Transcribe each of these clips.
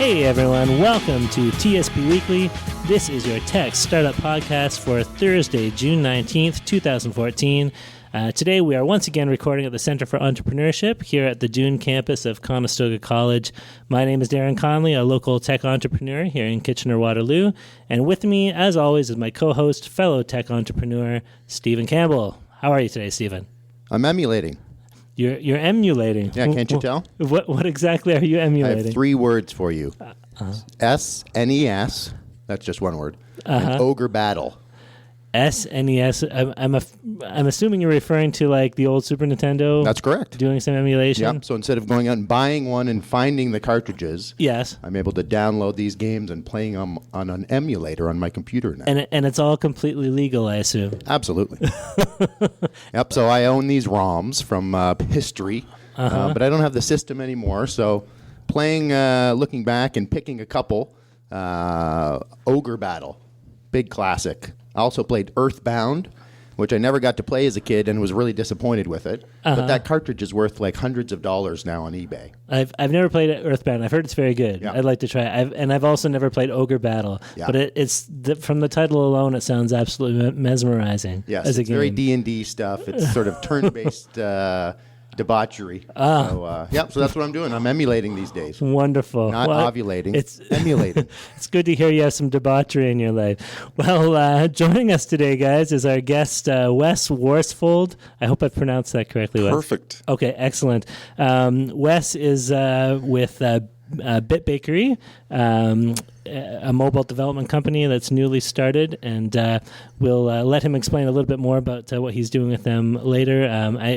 Hey everyone, welcome to TSP Weekly. This is your tech startup podcast for Thursday, June 19th, 2014. Today we are once again recording at the Center for Entrepreneurship here at the Dune campus of Conestoga College. My name is Darren Conley, a local tech entrepreneur here in Kitchener-Waterloo. And with me, as always, is my co-host, fellow tech entrepreneur, Stephen Campbell. How are you today, Stephen? I'm emulating. You're emulating. Yeah, can't you tell? What exactly are you emulating? I have three words for you. SNES, that's just one word, and Ogre Battle. SNES. I'm assuming you're referring to like the old Super Nintendo. That's correct. Doing some emulation. Yep. So instead of going out and buying one and finding the cartridges, yes, I'm able to download these games and playing them on an emulator on my computer now. And it's all completely legal, I assume. Absolutely. Yep. So I own these ROMs from history, but I don't have the system anymore. So playing, looking back and picking a couple, Ogre Battle, big classic. I also played Earthbound, which I never got to play as a kid and was really disappointed with it. But that cartridge is worth like hundreds of dollars now on eBay. I've never played Earthbound. I've heard it's very good. Yeah. I'd like to try it. I've also never played Ogre Battle. Yeah. But it's from the title alone, it sounds absolutely mesmerizing. Yes, as a it's game. Very D&D stuff. It's sort of turn-based debauchery. So that's what I'm doing. I'm emulating these days. Wonderful. Not ovulating. It's emulating. It's good to hear you have some debauchery in your life. Well, joining us today, guys, is our guest, Wes Worsfold. I hope I pronounced that correctly, Wes. Perfect. Okay, excellent. Wes is with BitBakery, a mobile development company that's newly started, and we'll let him explain a little bit more about what he's doing with them later.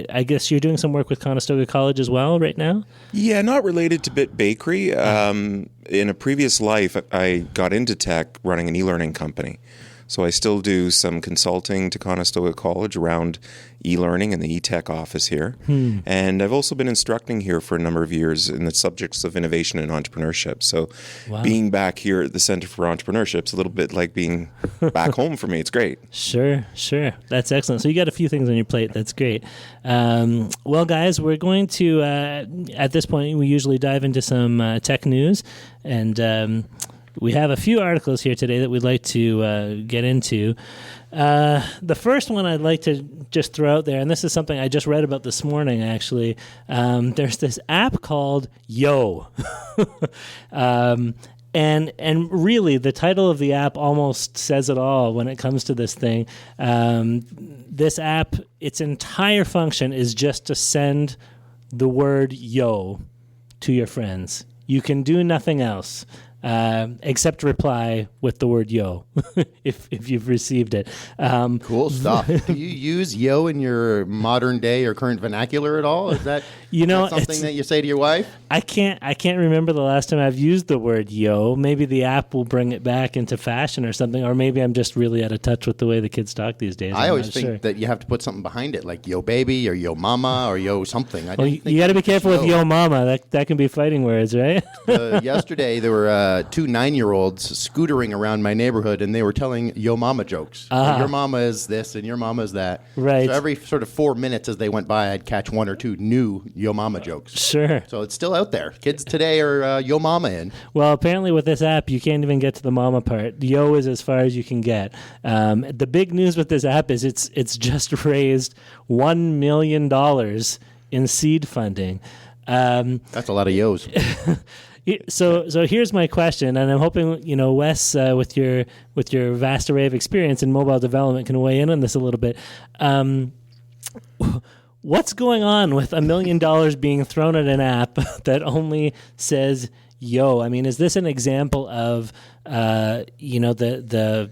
I guess you're doing some work with Conestoga College as well right now? Yeah, not related to BitBakery. In a previous life, I got into tech running an e-learning company. So I still do some consulting to Conestoga College around e-learning and the e-tech office here. And I've also been instructing here for a number of years in the subjects of innovation and entrepreneurship. So being back here at the Center for Entrepreneurship is a little bit like being back home for me. It's great. Sure. That's excellent. So you got a few things on your plate. That's great. Well, guys, we're going to, at this point, we usually dive into some tech news. And we have a few articles here today that we'd like to get into. The first one I'd like to just throw out there, and this is something I just read about this morning, actually. There's this app called Yo. And really, the title of the app almost says it all when it comes to this thing. This app, its entire function is just to send the word yo to your friends. You can do nothing else. Except reply with the word yo if you've received it. Cool stuff. Do you use yo in your modern day or current vernacular at all? Is that something that you say to your wife? I can't remember the last time I've used the word yo. Maybe the app will bring it back into fashion or something, or maybe I'm just really out of touch with the way the kids talk these days. I always think that you have to put something behind it, like yo baby or yo mama or yo something. You got to be careful with yo mama. That can be fighting words, right? Yesterday there were two 9-year-olds scootering around my neighborhood, and they were telling yo mama jokes. Your mama is this and your mama is that. Right. So every sort of 4 minutes as they went by, I'd catch one or two new yo mama jokes. Sure. So it's still out there. Kids today are yo mama in. Well, apparently with this app, you can't even get to the mama part. Yo is as far as you can get. The big news with this app is it's just raised $1 million in seed funding. That's a lot of yos. So here's my question, and I'm hoping Wes, with your vast array of experience in mobile development, can weigh in on this a little bit. What's going on with $1 million being thrown at an app that only says yo? I mean, is this an example of the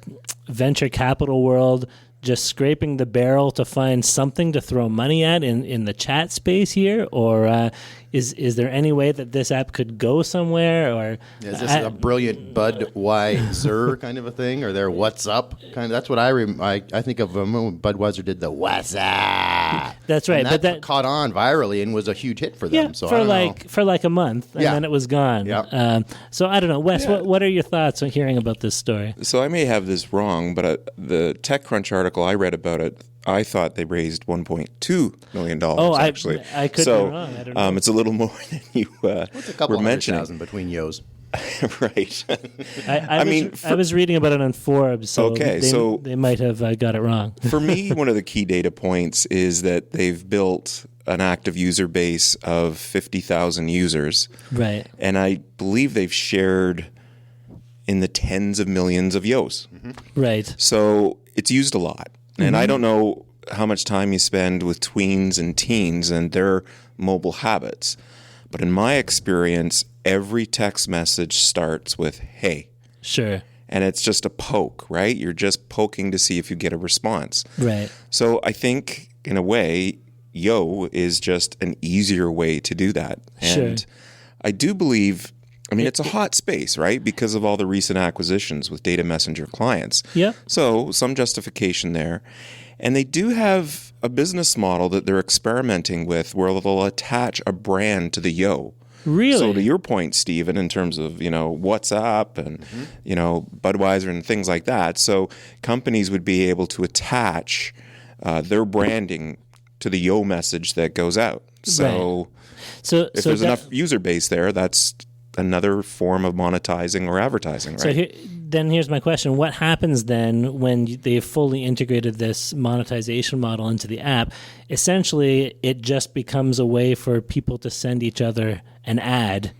venture capital world just scraping the barrel to find something to throw money at in the chat space here, or is there any way that this app could go somewhere? Or is this a brilliant Budweiser kind of a thing, or their what's up kind of? That's what I think of when Budweiser did the what's up. That's right, and that caught on virally and was a huge hit for them. Yeah, so for like a month, and then it was gone. Yeah. So I don't know, Wes. Yeah. What are your thoughts on hearing about this story? So I may have this wrong, but the TechCrunch article I read about it, I thought they raised $1.2 million. Actually, I could be wrong. I don't know. It's a little more than you What's a couple were mentioning. $100,000 between yos? Right. I was reading about it on Forbes, so they might have got it wrong. For me, one of the key data points is that they've built an active user base of 50,000 users. Right. And I believe they've shared in the tens of millions of Yos. Mm-hmm. Right. So it's used a lot. And I don't know how much time you spend with tweens and teens and their mobile habits. But in my experience, every text message starts with, hey. Sure. And it's just a poke, right? You're just poking to see if you get a response. Right. So I think, in a way, Yo is just an easier way to do that. And sure. I do believe, it's a hot space, right? Because of all the recent acquisitions with data messenger clients. Yeah. So some justification there. And they do have a business model that they're experimenting with where they'll attach a brand to the Yo. Really? So to your point, Stephen, in terms of, WhatsApp and, Budweiser and things like that. So companies would be able to attach their branding to the Yo message that goes out. So, right. If there's enough user base there, that's another form of monetizing or advertising, right? So then here's my question. What happens then when they've fully integrated this monetization model into the app? Essentially, it just becomes a way for people to send each other an ad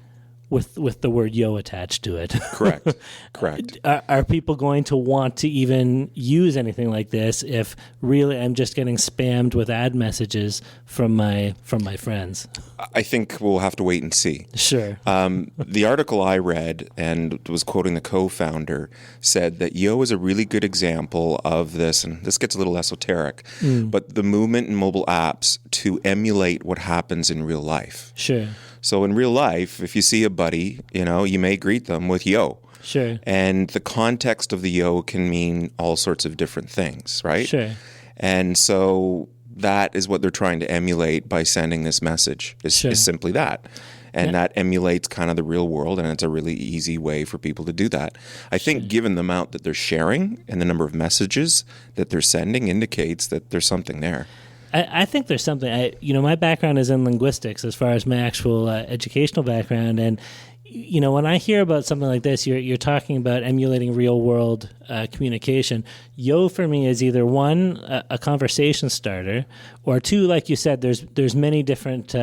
with the word Yo attached to it. Correct. Are people going to want to even use anything like this if really I'm just getting spammed with ad messages from my friends? I think we'll have to wait and see. Sure. The article I read, and was quoting the co-founder, said that Yo is a really good example of this, and this gets a little esoteric, but the movement in mobile apps to emulate what happens in real life. Sure. So in real life, if you see a buddy, you may greet them with Yo. Sure. And the context of the Yo can mean all sorts of different things, right? Sure. And so that is what they're trying to emulate by sending this message, is simply that. And that emulates kind of the real world, and it's a really easy way for people to do that. I think given the amount that they're sharing and the number of messages that they're sending indicates that there's something there. I think there's something. My background is in linguistics as far as my actual educational background, and when I hear about something like this, you're talking about emulating real world communication. Yo for me is either one, a conversation starter, or two, like you said, there's many different.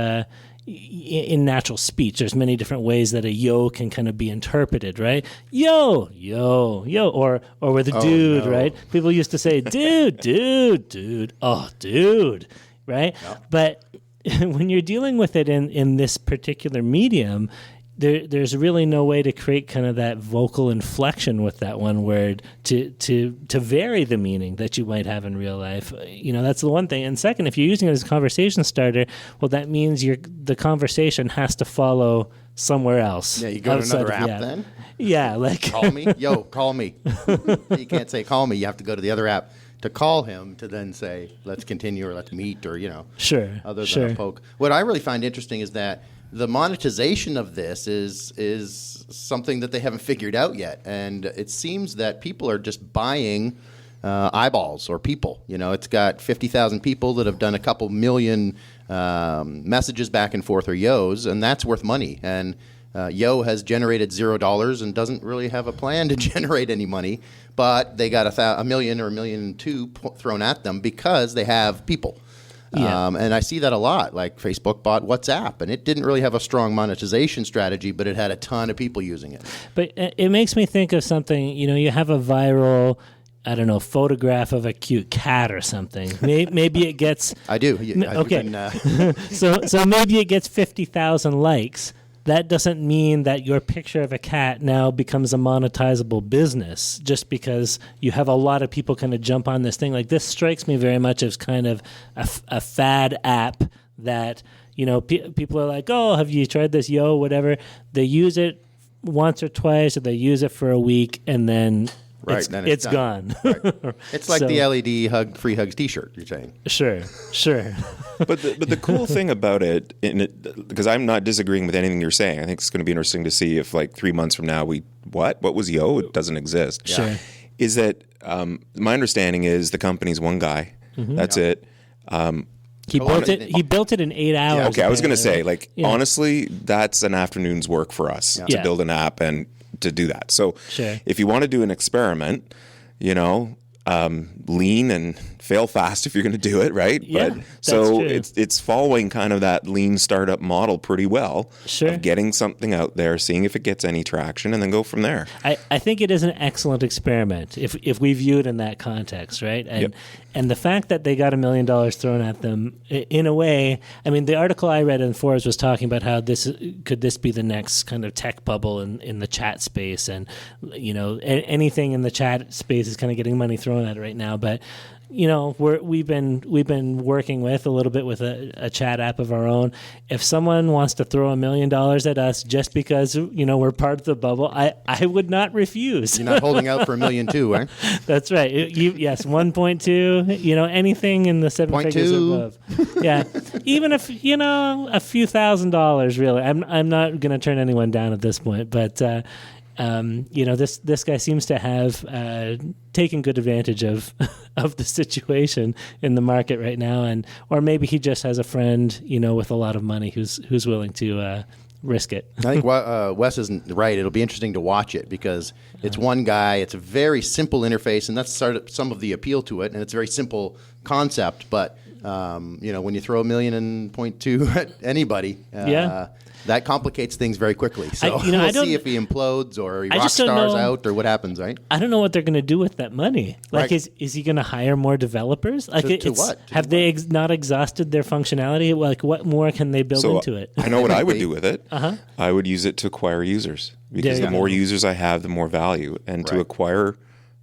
In natural speech, there's many different ways that a Yo can kind of be interpreted, right? Yo, yo, yo, or with a dude, no. Right? People used to say, dude, oh, dude, right? No. But when you're dealing with it in this particular medium, there's really no way to create kind of that vocal inflection with that one word to vary the meaning that you might have in real life. That's the one thing. And second, if you're using it as a conversation starter, well, that means the conversation has to follow somewhere else. Yeah, you go to another app then? Yeah, like... Call me? Yo, call me. You can't say call me. You have to go to the other app to call him to then say, let's continue or let's meet or, Sure. Other than a poke. What I really find interesting is that the monetization of this is something that they haven't figured out yet, and it seems that people are just buying eyeballs or people. It's got 50,000 people that have done a couple million messages back and forth or Yos, and that's worth money. And Yo has generated $0 and doesn't really have a plan to generate any money, but they got a million or $1.2 million thrown at them because they have people. Yeah. And I see that a lot. Like Facebook bought WhatsApp, and it didn't really have a strong monetization strategy, but it had a ton of people using it. But it makes me think of something. You have a viral, photograph of a cute cat or something. Maybe it gets. I do. Okay. So maybe it gets 50,000 likes. That doesn't mean that your picture of a cat now becomes a monetizable business just because you have a lot of people kind of jump on this thing. Like, this strikes me very much as kind of a fad app that, people are like, oh, have you tried this Yo, whatever. They use it once or twice, or they use it for a week, and then... Right, it's gone. Right. It's like the LED free hugs T-shirt. You're saying? Sure. But the cool thing about it, because I'm not disagreeing with anything you're saying. I think it's going to be interesting to see if, like, 3 months from now, what was Yo? It doesn't exist. Sure. Is that my understanding is the company's one guy. Mm-hmm. That's it. He built it in 8 hours. Yeah, okay, I was going to say, Yeah. honestly, that's an afternoon's work for us to Yeah. build an app and to do that. So Sure. if you want to do an experiment, lean and fail fast if you're going to do it, right? Yeah, but that's so true. it's following kind of that lean startup model pretty well. Sure. Of getting something out there, seeing if it gets any traction, and then go from there. I think it is an excellent experiment if we view it in that context, right? And the fact that they got $1 million thrown at them, in a way, I mean, the article I read in Forbes was talking about how this could be the next kind of tech bubble in the chat space, and anything in the chat space is kind of getting money thrown at it right now, but. We've been working with a little bit with a chat app of our own. If someone wants to throw $1 million at us just because we're part of the bubble, I would not refuse. You're not holding out for $1 million too, eh? That's right. Yes, 1.2. Anything in the seven figures above. Yeah, even if a few $1,000s. Really, I'm not going to turn anyone down at this point, but. This guy seems to have taken good advantage of the situation in the market right now, or maybe he just has a friend, with a lot of money who's willing to risk it. I think Wes isn't right. It'll be interesting to watch it because it's one guy. It's a very simple interface, and that's some of the appeal to it. And it's a very simple concept, but when you throw $1.2 million at anybody, that complicates things very quickly. So we'll see if he implodes or he rock stars out or what happens, right? I don't know what they're going to do with that money. Like, right. Is he going to hire more developers? Like, to what? Have they not exhausted their functionality? Like, what more can they build into it? I know what I would do with it. I would use it to acquire users because the more users I have, the more value. And to acquire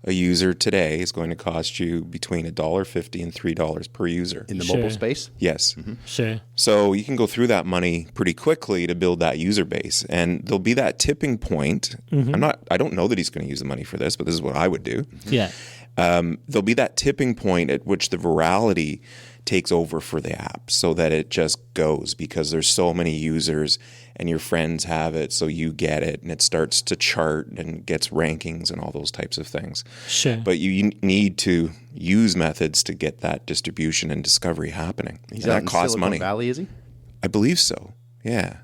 a user today is going to cost you between $1.50 and $3 per user. In the mobile space? Yes. Mm-hmm. Sure. So you can go through that money pretty quickly to build that user base. And there'll be that tipping point. I don't know that he's going to use the money for this, but this is what I would do. Yeah. There'll be that tipping point at which the virality takes over for the app so that it just goes because there's so many users and your friends have it, so you get it, and it starts to chart and gets rankings and all those types of things. Sure. But you need to use methods to get that distribution and discovery happening. He's and out that in costs Silicon money. Valley, is he? I believe so. Yeah.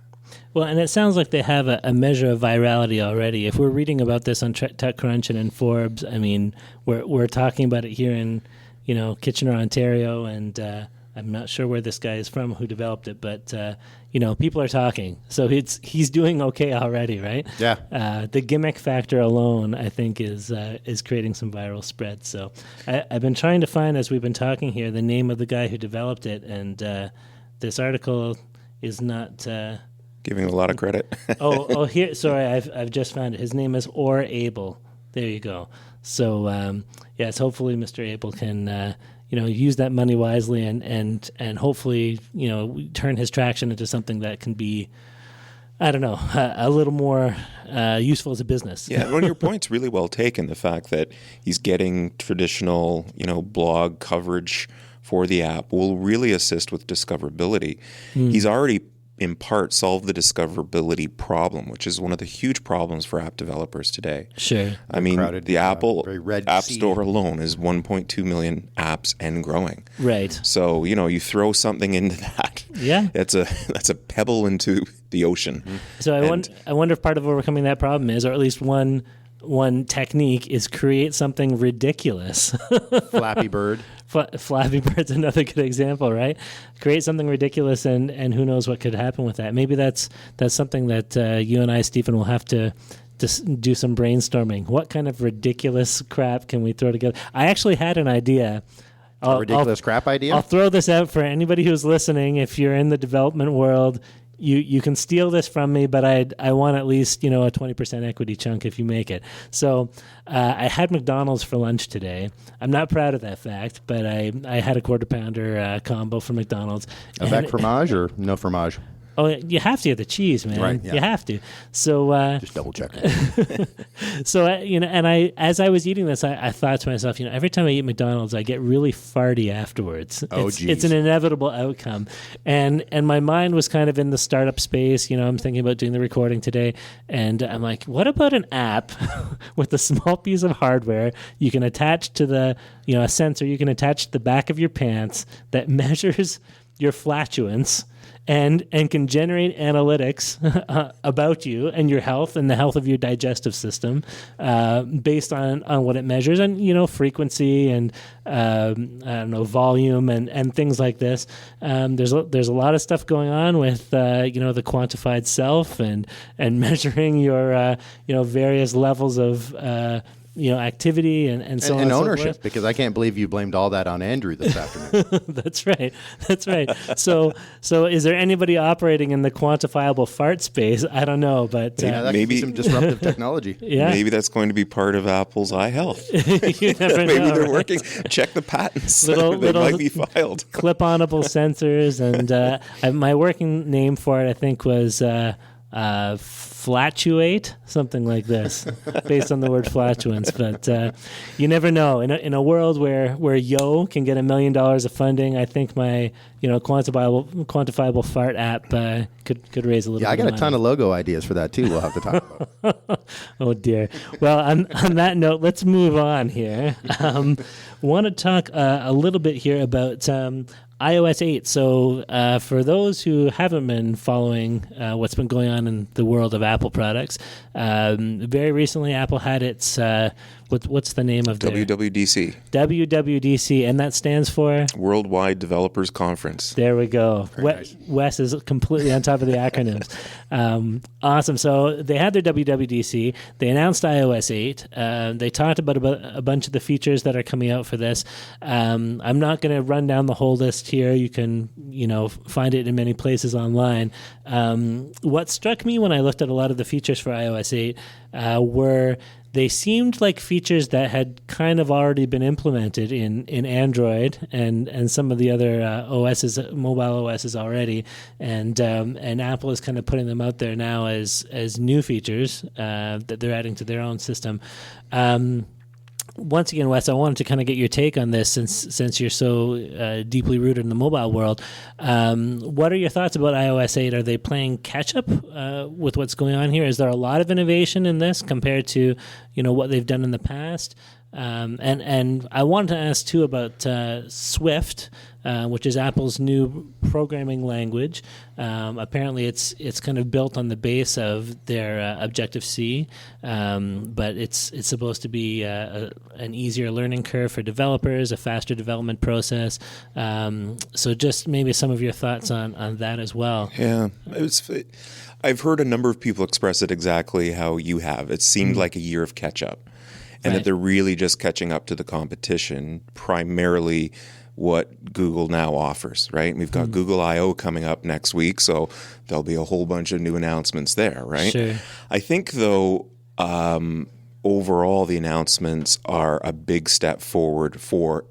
Well, and it sounds like they have a measure of virality already. If we're reading about this on TechCrunch and in Forbes, I mean, we're talking about it here in Kitchener, Ontario, and I'm not sure where this guy is from who developed it, but people are talking. So he's doing okay already, right? Yeah. The gimmick factor alone, I think, is creating some viral spread. So I've been trying to find, as we've been talking here, the name of the guy who developed it, and this article is not giving him a lot of credit. Here. Sorry, I've just found it. His name is Or Abel. There you go. So yes, hopefully Mr. Abel can. Use that money wisely and hopefully, turn his traction into something that can be, I don't know, a little more useful as a business. Yeah, one of your points really well taken, the fact that he's getting traditional, blog coverage for the app will really assist with discoverability. He's already in part solve the discoverability problem, which is one of the huge problems for app developers today. Sure. I mean, crowded, the Apple App sea. Store alone is 1.2 million apps and growing. Right. So, you throw something into that. Yeah. That's a pebble into the ocean. So I wonder if part of overcoming that problem is, or at least one technique is create something ridiculous. Flappy Bird. Flappy Bird's another good example, right? Create something ridiculous, and who knows what could happen with that. Maybe that's something that you and I, Stephen, will have to do some brainstorming. What kind of ridiculous crap can we throw together? I actually had an idea. Ridiculous crap idea? I'll throw this out for anybody who's listening. If you're in the development world, you can steal this from me, but I want at least a 20% equity chunk if you make it. So I had McDonald's for lunch today. I'm not proud of that fact, but I had a quarter pounder combo from McDonald's. Avec fromage or no fromage? Oh, you have to get the cheese, man. Right, yeah. You have to. So just double check. So and as I was eating this, I thought to myself, every time I eat McDonald's, I get really farty afterwards. It's an inevitable outcome, and my mind was kind of in the startup space. I'm thinking about doing the recording today, and I'm like, what about an app with a small piece of hardware you can attach to a sensor you can attach to the back of your pants that measures your flatulence and can generate analytics about you and your health and the health of your digestive system based on what it measures and, frequency and, I don't know, volume and things like this. There's a lot of stuff going on with, the quantified self and measuring your, various levels of, activity and so on and and ownership, so forth. because I can't believe you blamed all that on Andrew this afternoon. That's right. So is there anybody operating in the quantifiable fart space? I don't know, but that could maybe be some disruptive technology. yeah, Maybe that's going to be part of Apple's eye health. you never Maybe know, they're right? working. Check the patents. Little- they little- might be filed. Clip-onable sensors, and my working name for it, I think, was Flatuate, something like this, based on the word flatulence. But you never know. In a world where Yo can get $1 million of funding, I think my quantifiable fart app could raise a little. Yeah, I bit got a of ton money. of logo ideas for that too. We'll have to talk about. Oh dear. Well, on that note, let's move on here. Want to talk a little bit here about iOS 8. So for those who haven't been following what's been going on in the world of Apple products, very recently Apple had its what's the name of their WWDC, WWDC, and that stands for Worldwide Developers Conference. There we go. nice. Wes is completely on top of the acronyms. Awesome. So they had their WWDC. They announced iOS 8. They talked about a bunch of the features that are coming out for this. I'm not going to run down the whole list here. You can, find it in many places online. What struck me when I looked at a lot of the features for iOS 8 were they seemed like features that had kind of already been implemented in Android and some of the other OSs, mobile OSs already, and Apple is kind of putting them out there now as new features that they're adding to their own system. Once again, Wes, I wanted to kind of get your take on this since you're so deeply rooted in the mobile world. What are your thoughts about iOS 8? Are they playing catch-up with what's going on here? Is there a lot of innovation in this compared to what they've done in the past? And I wanted to ask, too, about Swift, which is Apple's new programming language. Apparently, it's kind of built on the base of their Objective-C, but it's supposed to be an easier learning curve for developers, a faster development process. So just maybe some of your thoughts on that as well. Yeah. I've heard a number of people express it exactly how you have. It seemed like a year of catch-up. And Right. that they're really just catching up to the competition, primarily what Google now offers, right? We've got Google I/O coming up next week, so there'll be a whole bunch of new announcements there, right? Sure. I think, though, overall, the announcements are a big step forward for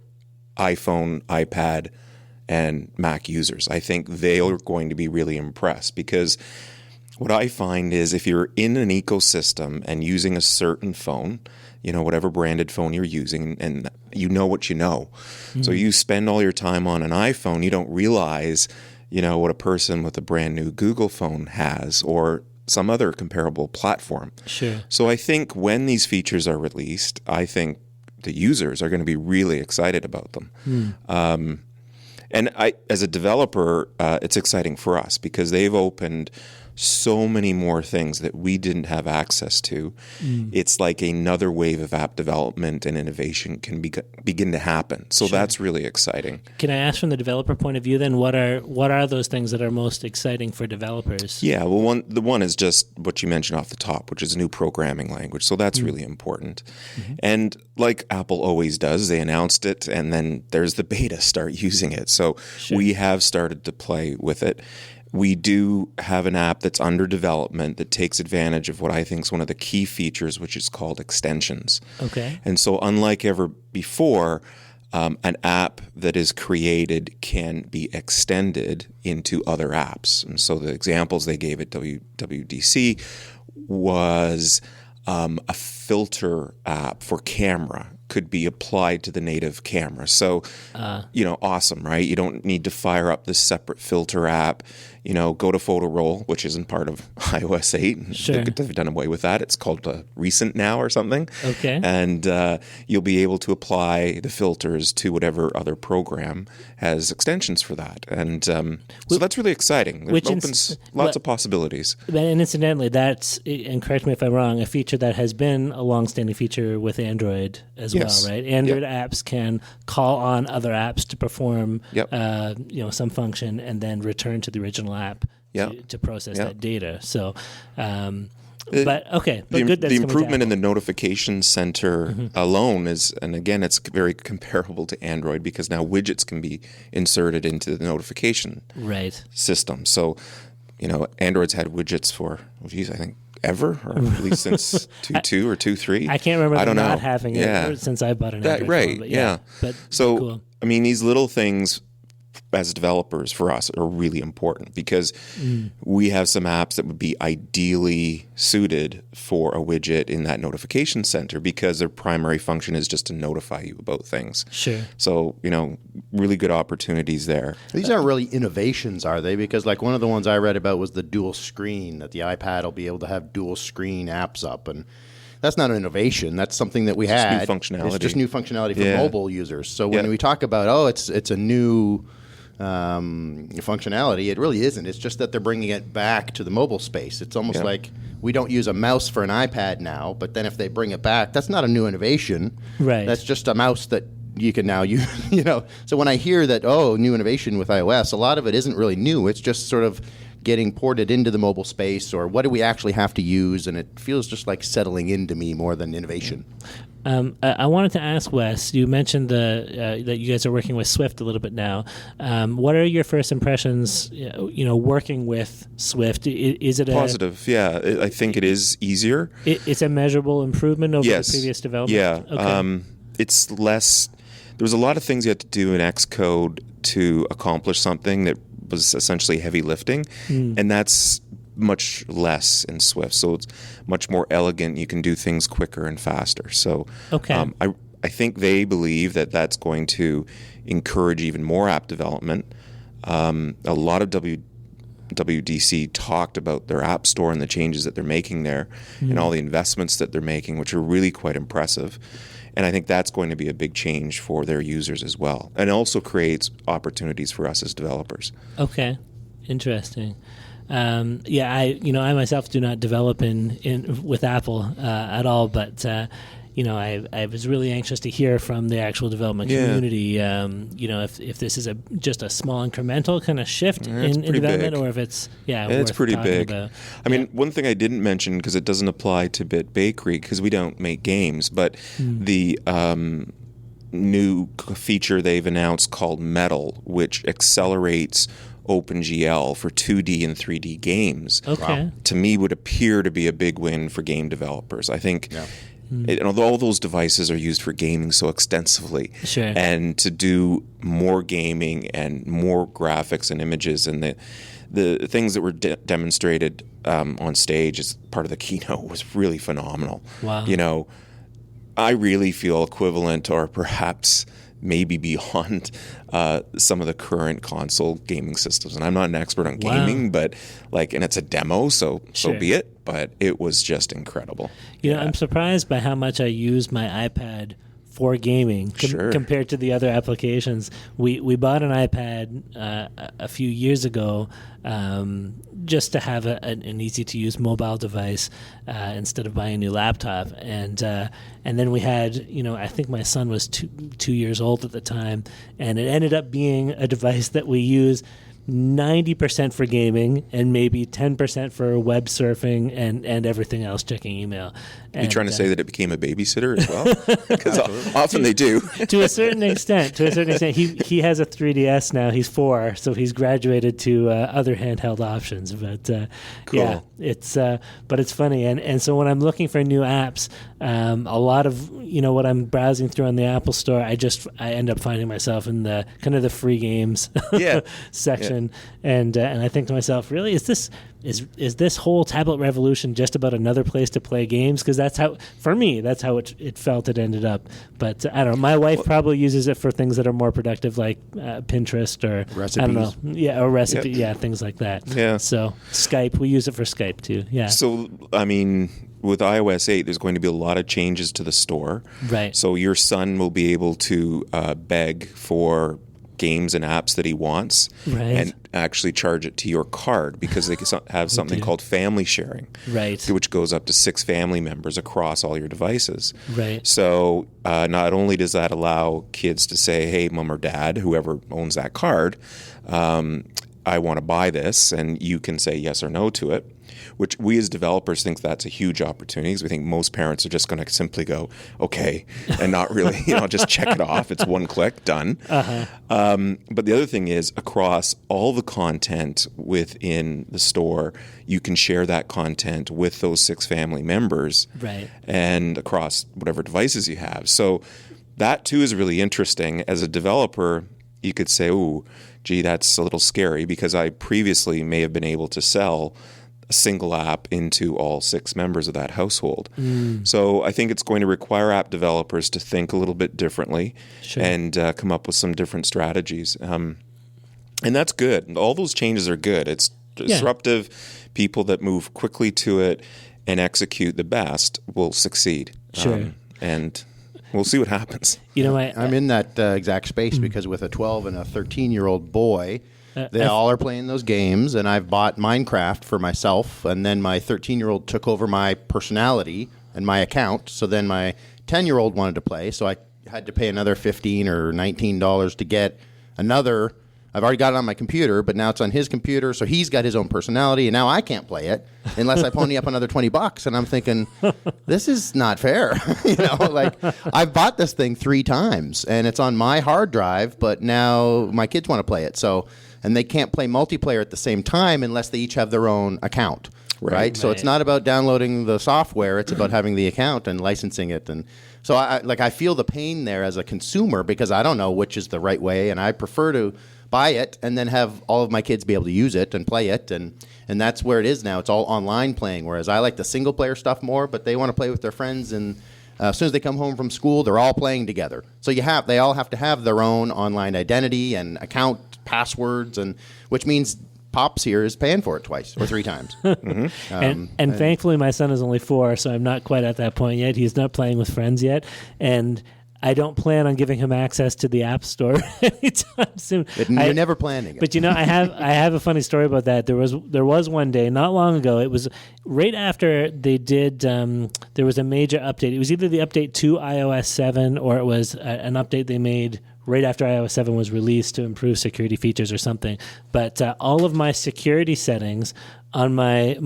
iPhone, iPad, and Mac users. I think they are going to be really impressed because what I find is if you're in an ecosystem and using a certain phone, whatever branded phone you're using, and you know what you know. Mm-hmm. So you spend all your time on an iPhone, you don't realize, what a person with a brand new Google phone has or some other comparable platform. Sure. So I think when these features are released, I think the users are going to be really excited about them. And as a developer, it's exciting for us because they've opened so many more things that we didn't have access to. It's like another wave of app development and innovation can begin to happen. So that's really exciting. Can I ask from the developer point of view then, what are those things that are most exciting for developers? Yeah, well, the one is just what you mentioned off the top, which is a new programming language. So that's really important. Mm-hmm. And like Apple always does, they announced it, and then there's the beta, start using it. So we have started to play with it. We do have an app that's under development that takes advantage of what I think is one of the key features, which is called extensions. Okay. And so unlike ever before, an app that is created can be extended into other apps. And so the examples they gave at WWDC was a filter app for camera. could be applied to the native camera. So, awesome, right? You don't need to fire up this separate filter app. Go to Photo Roll, which isn't part of iOS 8. Sure. They've done away with that. It's called Recent now or something. Okay. And you'll be able to apply the filters to whatever other program has extensions for that. And so that's really exciting. It opens lots of possibilities. And incidentally, that's, and correct me if I'm wrong, a feature that has been a long-standing feature with Android as well, right? Android apps can call on other apps to perform some function and then return to the original app to process that data. So, good. The improvement in the notification center alone is, and again, it's very comparable to Android because now widgets can be inserted into the notification system. So, Android's had widgets for, I think, ever, or at least since 2.2 or 2.3. I can't remember them not having it Yeah. since I bought an Android phone. But so, cool. I mean, these little things as developers for us are really important because we have some apps that would be ideally suited for a widget in that notification center because their primary function is just to notify you about things. Sure. So, really good opportunities there. These aren't really innovations, are they? Because like one of the ones I read about was the dual screen, that the iPad will be able to have dual screen apps up, and that's not an innovation. That's something that we had. New functionality. It's just new functionality for mobile users. So when we talk about, it's a new functionality, it really isn't. It's just that they're bringing it back to the mobile space. It's almost like we don't use a mouse for an iPad now, but then if they bring it back, that's not a new innovation. Right. That's just a mouse that you can now use. So when I hear that, new innovation with iOS, a lot of it isn't really new. It's just sort of getting ported into the mobile space, or what do we actually have to use, and it feels just like settling into me more than innovation. I wanted to ask Wes, you mentioned that you guys are working with Swift a little bit now. What are your first impressions, working with Swift? Is it positive? I think it is easier. It's a measurable improvement over the previous development? Yeah. Okay. It's less. There was a lot of things you had to do in Xcode to accomplish something that was essentially heavy lifting, and that's much less in Swift. So it's much more elegant. You can do things quicker and faster. So I think they believe that that's going to encourage even more app development. A lot of WWDC talked about their app store and the changes that they're making there and all the investments that they're making, which are really quite impressive. And I think that's going to be a big change for their users as well. And also creates opportunities for us as developers. Okay. Interesting. I myself do not develop in with Apple at all, but I was really anxious to hear from the actual development community. If this is just a small incremental kind of shift in development, big. or if it's it's pretty big. About. I mean, one thing I didn't mention because it doesn't apply to BitBakery because we don't make games, but the new feature they've announced called Metal, which accelerates OpenGL for 2D and 3D games, to me would appear to be a big win for game developers. I think, although all those devices are used for gaming so extensively, and to do more gaming and more graphics and images, and the things that were demonstrated on stage as part of the keynote was really phenomenal. Wow. I really feel equivalent, or perhaps maybe beyond some of the current console gaming systems. And I'm not an expert on gaming, but and it's a demo, so be it. But it was just incredible. I'm surprised by how much I use my iPad for gaming compared to the other applications. We bought an iPad a few years ago just to have an easy-to-use mobile device instead of buying a new laptop. And then we had, I think my son was 2 years old at the time, and it ended up being a device that we use 90% for gaming and maybe 10% for web surfing and everything else, checking email. Are you trying to say that it became a babysitter as well? Because often they do. To a certain extent. He has a 3DS now. He's 4, so he's graduated to other handheld options. But cool. But it's funny. And so when I'm looking for new apps, a lot of what I'm browsing through on the Apple Store, I end up finding myself in the kind of the free games section. and I think to myself, really, is this whole tablet revolution just about another place to play games? Because that's how, for me, that's how it felt it ended up. But I don't know. My wife probably uses it for things that are more productive, like Pinterest or recipes. I don't know, or recipe, things like that. Yeah. So Skype, we use it for Skype too. Yeah. So I mean, with iOS 8, there's going to be a lot of changes to the store. Right. So your son will be able to beg for games and apps that he wants, and actually charge it to your card, because they have something called family sharing, which goes up to 6 family members across all your devices. Right. So not only does that allow kids to say, hey, mom or dad, whoever owns that card, I want to buy this, and you can say yes or no to it, which we as developers think that's a huge opportunity, because we think most parents are just going to simply go, okay, and not really, just check it off. It's one click, done. But the other thing is, across all the content within the store, you can share that content with those 6 family members, and across whatever devices you have. So that too is really interesting. As a developer, you could say, ooh, gee, that's a little scary, because I previously may have been able to sell a single app into all 6 members of that household. So I think it's going to require app developers to think a little bit differently, and come up with some different strategies. And that's good. All those changes are good. It's disruptive. People that move quickly to it and execute the best will succeed. And we'll see what happens. I'm in that exact space, because with a 12 and a 13-year-old boy, they all are playing those games, and I've bought Minecraft for myself, and then my 13-year-old took over my personality and my account, so then my 10-year-old wanted to play, so I had to pay another $15 or $19 to get another. I've already got it on my computer, but now it's on his computer, so he's got his own personality, and now I can't play it unless I pony up another $20, and I'm thinking, this is not fair. I've bought this thing 3 times, and it's on my hard drive, but now my kids want to play it, and they can't play multiplayer at the same time unless they each have their own account, right? So it's not about downloading the software, it's about having the account and licensing it. And so I feel the pain there as a consumer, because I don't know which is the right way, and I prefer to buy it and then have all of my kids be able to use it and play it, and that's where it is now. It's all online playing, whereas I like the single player stuff more, but they want to play with their friends, and as soon as they come home from school, they're all playing together. So they all have to have their own online identity and account passwords, and which means Pops here is paying for it 2 or 3 times. And thankfully my son is only 4, so I'm not quite at that point yet. He's not playing with friends yet, and I don't plan on giving him access to the App Store anytime soon. You're never planning it. But I have a funny story about that. There was one day not long ago. It was right after they did. There was a major update. It was either the update to iOS 7 or it was an update they made right after iOS 7 was released to improve security features or something. But all of my security settings on my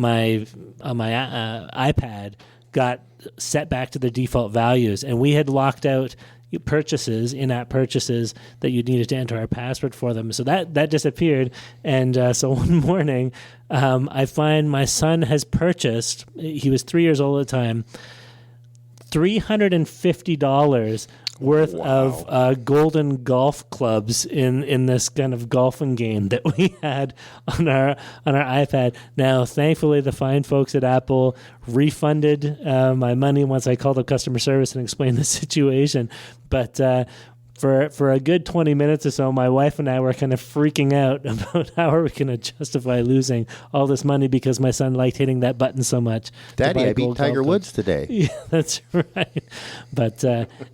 iPad got set back to the default values, and we had locked out in-app purchases that you needed to enter our password for them. So that disappeared, and so one morning I find my son has purchased, he was 3 years old at the time, $350 worth of golden golf clubs in this kind of golfing game that we had on our iPad. Now, thankfully, the fine folks at Apple refunded my money once I called up customer service and explained the situation. But for a good 20 minutes or so, my wife and I were kind of freaking out about how are we going to justify losing all this money because my son liked hitting that button so much. Daddy, I beat Tiger Woods today. Yeah, that's right. But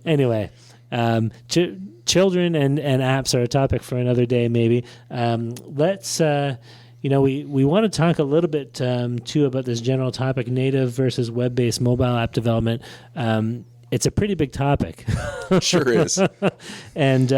anyway, children and apps are a topic for another day, maybe. Let's, we want to talk a little bit, too, about this general topic, native versus web-based mobile app development. It's a pretty big topic. Sure is. And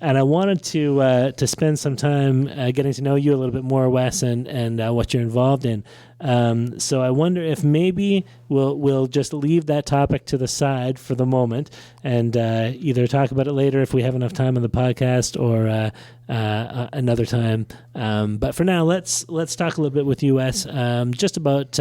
I wanted to spend some time getting to know you a little bit more, Wes, and what you're involved in. So I wonder if maybe we'll just leave that topic to the side for the moment and either talk about it later if we have enough time on the podcast or another time. But for now, let's talk a little bit with you, Wes, just about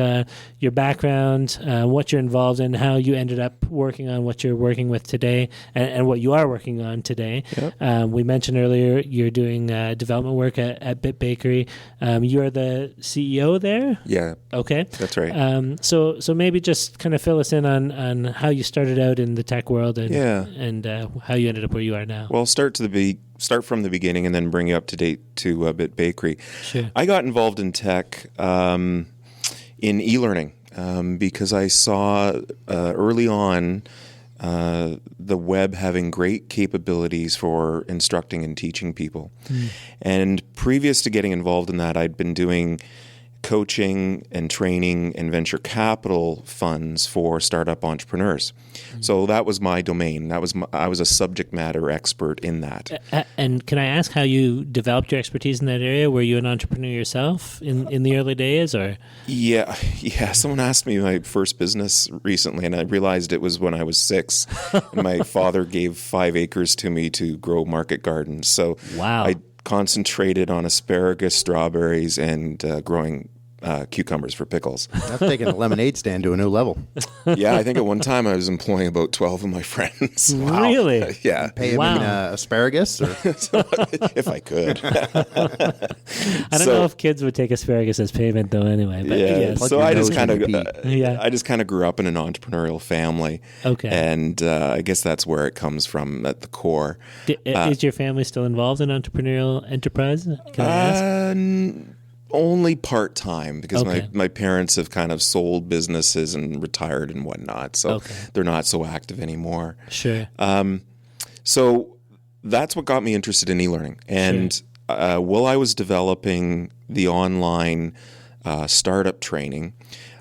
your background, what you're involved in, how you ended up working on what you're working with today, and what you are working on today. Yep. We mentioned earlier you're doing development work at BitBakery. You're the CEO there? Yeah. Okay. That's right. So maybe just kind of fill us in on how you started out in the tech world and how you ended up where you are now. Well, start from the beginning and then bring you up to date to BitBakery. Sure. I got involved in tech in e-learning because I saw early on the web having great capabilities for instructing and teaching people. And previous to getting involved in that, I'd been doing coaching and training and venture capital funds for startup entrepreneurs. So that was my domain. I was a subject matter expert in that. And can I ask how you developed your expertise in that area? Were you an entrepreneur yourself in the early days, or? Yeah. Someone asked me my first business recently, and I realized it was when I was 6. And my father gave 5 acres to me to grow market gardens. So wow. I concentrated on asparagus, strawberries, and growing cucumbers for pickles. That's taking a lemonade stand to a new level. Yeah, I think at one time I was employing about 12 of my friends. Wow. Really? Yeah. Pay him in asparagus? Or? If I could. I don't know if kids would take asparagus as payment, though, anyway. But yeah. yes. So I just kind of grew up in an entrepreneurial family. Okay. And I guess that's where it comes from at the core. Is your family still involved in entrepreneurial enterprise? Can I ask? Only part-time because Okay. my parents have kind of sold businesses and retired and whatnot. So they're not so active anymore. Sure. So that's what got me interested in e-learning. And while I was developing the online startup training,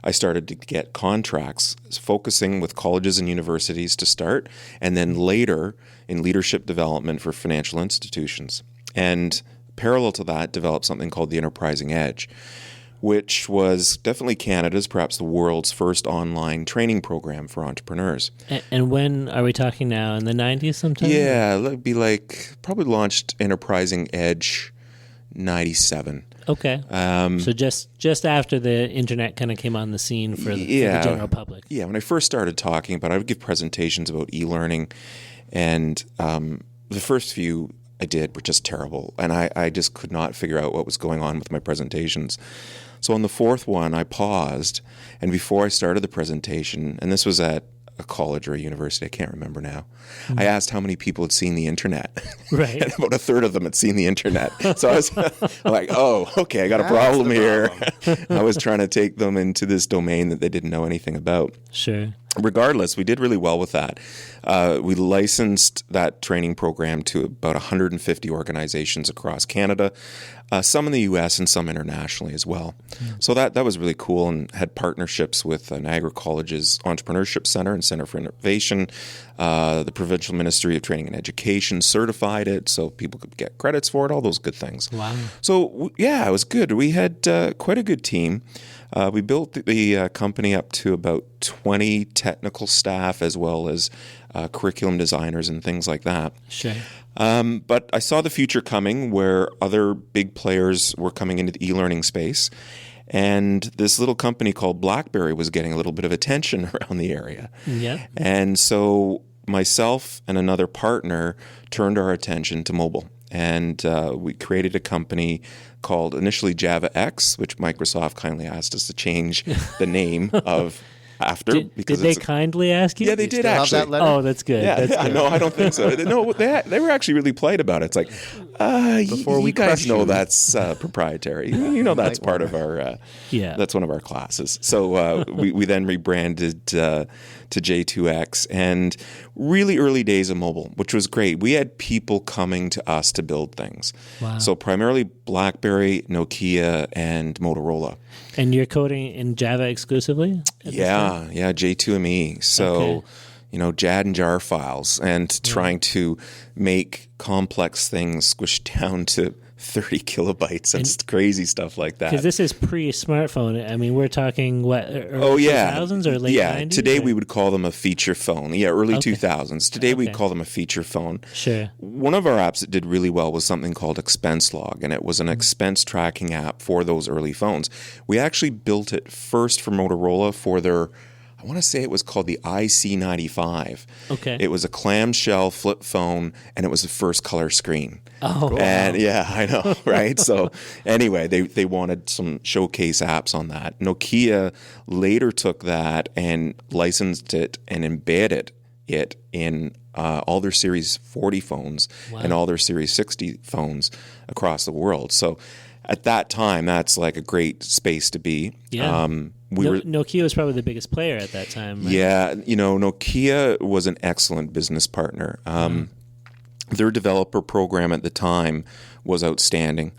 I started to get contracts focusing with colleges and universities to start, and then later in leadership development for financial institutions. And parallel to that, developed something called the Enterprising Edge, which was definitely Canada's, perhaps the world's first online training program for entrepreneurs. And when are we talking now? In the 90s sometime? Yeah, it'd be like probably launched Enterprising Edge 97. Okay. So just after the internet kind of came on the scene for the general public. Yeah, when I first started talking about it, I would give presentations about e-learning, and the first few I did were just terrible, and I just could not figure out what was going on with my presentations. So on the 4th one, I paused, and before I started the presentation, and this was at a college or a university, I can't remember now, I asked how many people had seen the internet. Right. And about a third of them had seen the internet. So I was like, oh, okay, I got a problem here. I was trying to take them into this domain that they didn't know anything about. Sure. Regardless, we did really well with that. We licensed that training program to about 150 organizations across Canada, some in the U.S. and some internationally as well. So that was really cool, and had partnerships with Niagara College's Entrepreneurship Center and Center for Innovation. The Provincial Ministry of Training and Education certified it so people could get credits for it, all those good things. Wow. So, yeah, it was good. We had quite a good team. We built the company up to about 20 technical staff as well as curriculum designers and things like that. Sure. But I saw the future coming where other big players were coming into the e-learning space. And this little company called BlackBerry was getting a little bit of attention around the area. Yeah. And so myself and another partner turned our attention to mobile. And we created a company called initially Java X, which Microsoft kindly asked us to change the name of after. Did they kindly ask you? Yeah, they did actually. Have that letter? Oh, that's good. Yeah, That's good. no, I don't think so. No, they were actually really polite about it. It's like, Before we you guys crush know you. that's proprietary. You know that's part of our, that's one of our classes. So we then rebranded to J2X, and really early days of mobile, which was great. We had people coming to us to build things. Wow. So primarily BlackBerry, Nokia, and Motorola. And you're coding in Java exclusively? Yeah, J2ME. So, JAD and jar files, and trying to make complex things squished down to 30 kilobytes and crazy stuff like that. Because this is pre-smartphone. I mean, we're talking what? Early 2000s or late 90s? Today or? we would call them a feature phone. Yeah, early Okay. 2000s. Today we'd call them a feature phone. Sure. One of our apps that did really well was something called Expense Log, and it was an expense tracking app for those early phones. We actually built it first for Motorola for their, I want to say it was called the IC95. Okay. It was a clamshell flip phone, and it was the first color screen. Oh, And yeah, I know, right? So anyway, they wanted some showcase apps on that. Nokia later took that and licensed it and embedded it in all their Series 40 phones and all their Series 60 phones across the world. So at that time, that's like a great space to be. Yeah. Nokia was probably the biggest player at that time, right? Yeah, Nokia was an excellent business partner. Their developer program at the time was outstanding.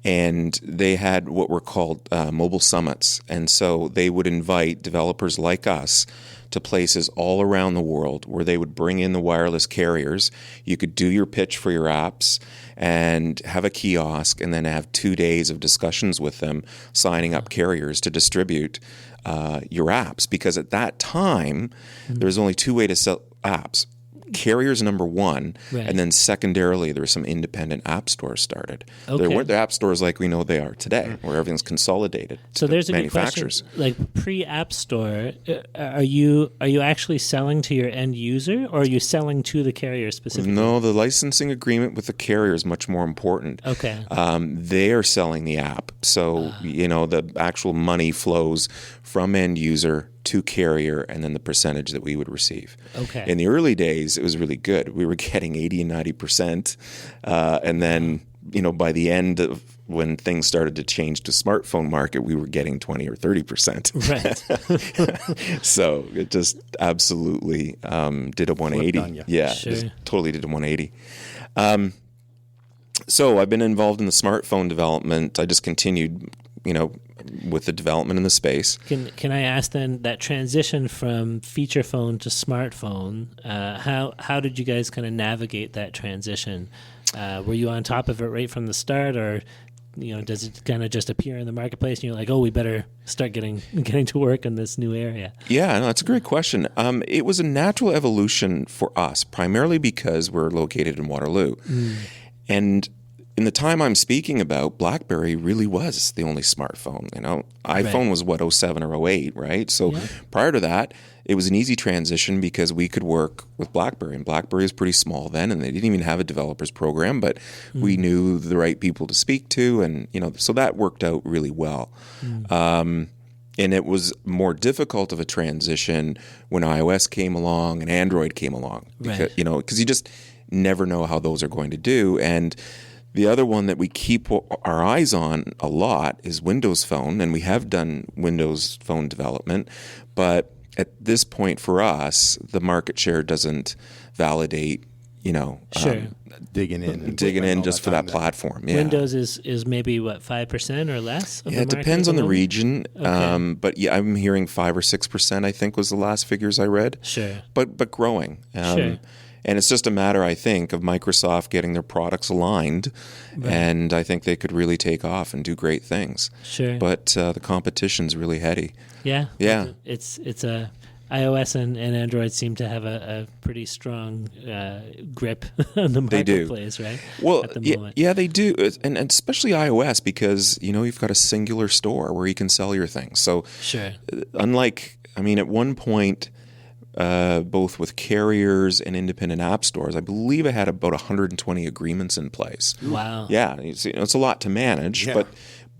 And they had what were called mobile summits. And so they would invite developers like us to places all around the world where they would bring in the wireless carriers. You could do your pitch for your apps and have a kiosk and then have 2 days of discussions with them, signing up carriers to distribute your apps. Because at that time, there was only two ways to sell apps. Carriers number one, Right. and then secondarily, there were some independent app stores started. Okay. There weren't the app stores like we know they are today, where everything's consolidated. So there's a good manufacturers. question. Like pre-app store, are you actually selling to your end user, or are you selling to the carrier specifically? No, the licensing agreement with the carrier is much more important. Okay. They are selling the app, so the actual money flows from end user to carrier, and then the percentage that we would receive. Okay. In the early days, it was really good. We were getting 80 and 90%, and then by the end of when things started to change to smartphone market, we were getting 20 or 30%. Right. So it just absolutely did a 180. on you. Yeah, Sure. just totally did a 180. So I've been involved in the smartphone development. I just continued, with the development in the space. Can I ask then that transition from feature phone to smartphone? How did you guys kind of navigate that transition? Were you on top of it right from the start, or does it kind of just appear in the marketplace and you're like, oh, we better start getting to work in this new area? Yeah, no, that's a great question. It was a natural evolution for us, primarily because we're located in Waterloo. And in the time I'm speaking about, BlackBerry really was the only smartphone. iPhone was 07 or 08, right? So prior to that, it was an easy transition because we could work with BlackBerry, and BlackBerry was pretty small then, and they didn't even have a developers program, but we knew the right people to speak to, and so that worked out really well. And it was more difficult of a transition when iOS came along and Android came along, because you just never know how those are going to do. And the other one that we keep our eyes on a lot is Windows Phone, and we have done Windows Phone development, but at this point for us, the market share doesn't validate, Sure. Digging in in just for that platform. Yeah. Windows is maybe, 5% or less? Of the It market depends at on the moment? region, Okay. but yeah, I'm hearing 5 or 6%, I think was the last figures I read. Sure. But growing. Sure. And it's just a matter, I think, of Microsoft getting their products aligned, and I think they could really take off and do great things. Sure. But the competition's really heady. Yeah. Yeah. It's a iOS and Android seem to have a pretty strong grip on the They do. marketplace, right? Well, At the moment. yeah, they do, and especially iOS, because you've got a singular store where you can sell your things. So, Sure. unlike, at one point, both with carriers and independent app stores, I believe I had about 120 agreements in place. Wow. Yeah, it's a lot to manage,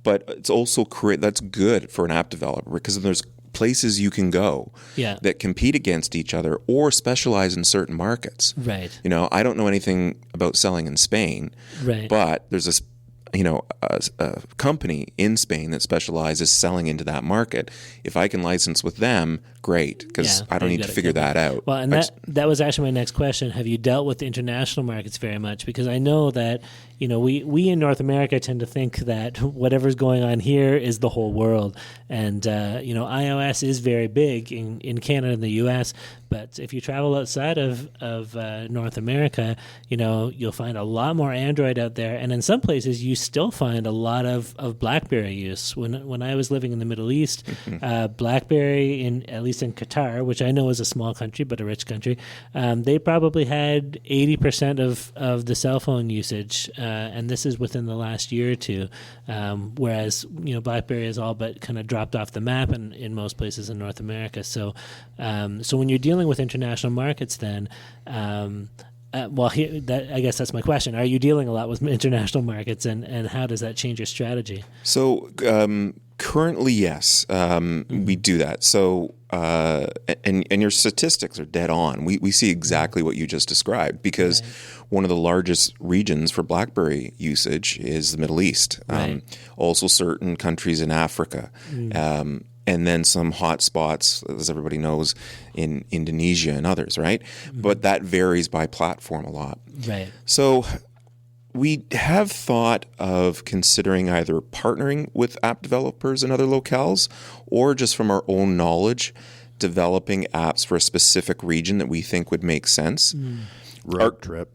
but it's also that's good for an app developer because there's places you can go that compete against each other or specialize in certain markets. Right. I don't know anything about selling in Spain, Right. but there's a company in Spain that specializes selling into that market. If I can license with them, great, because I don't need to figure that out. Well, and that was actually my next question. Have you dealt with the international markets very much? Because I know that we in North America tend to think that whatever's going on here is the whole world, and iOS is very big in Canada and the US, But if you travel outside of North America, you'll find a lot more Android out there, and in some places you still find a lot of BlackBerry use. When I was living in the Middle East, BlackBerry at least in Qatar, which I know is a small country but a rich country, they probably had 80% of the cell phone usage, and this is within the last year or two. Whereas BlackBerry has all but kind of dropped off the map in most places in North America. So when you're dealing with international markets, then I guess that's my question. Are you dealing a lot with international markets, and how does that change your strategy? So currently, yes, we do that. So and your statistics are dead on. We see exactly what you just described, because one of the largest regions for BlackBerry usage is the Middle East. Also, certain countries in Africa. And then some hot spots, as everybody knows, in Indonesia and others, right? But that varies by platform a lot. Right. So we have thought of considering either partnering with app developers in other locales, or just from our own knowledge, developing apps for a specific region that we think would make sense. Road trip.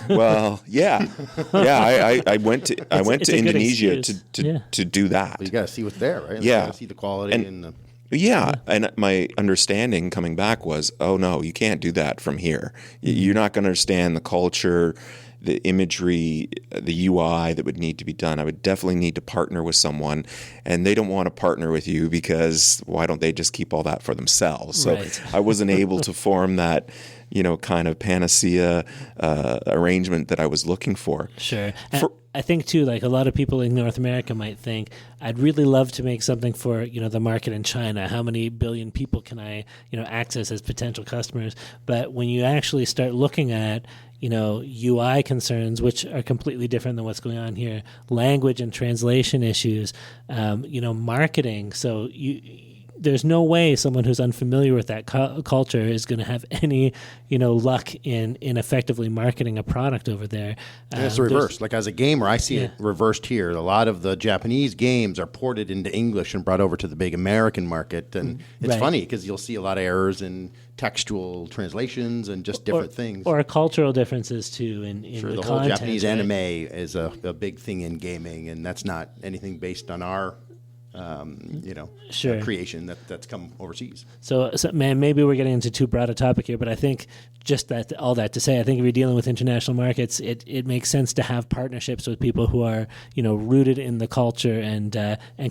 Well, yeah. I went to Indonesia to do that. Well, you got to see what's there, right? Yeah. You got to see the quality and the... Yeah, and my understanding coming back was, oh no, you can't do that from here. You're not going to understand the culture, the imagery, the UI that would need to be done. I would definitely need to partner with someone, and they don't want to partner with you because why don't they just keep all that for themselves? So I wasn't able to form that kind of panacea arrangement that I was looking for. Sure. I think too, like a lot of people in North America might think, I'd really love to make something for the market in China. How many billion people can I access as potential customers? But when you actually start looking at UI concerns, which are completely different than what's going on here, language and translation issues, marketing. So there's no way someone who's unfamiliar with that culture is going to have any, luck in effectively marketing a product over there. And it's reversed. Like as a gamer, I see it reversed here. A lot of the Japanese games are ported into English and brought over to the big American market. And it's funny because you'll see a lot of errors in textual translations and just different things. Or cultural differences too in the whole content, Japanese anime is a big thing in gaming, and that's not anything based on our creation that's come overseas. So man, maybe we're getting into too broad a topic here, but I think just all that to say, I think if you're dealing with international markets, it makes sense to have partnerships with people who are rooted in the culture and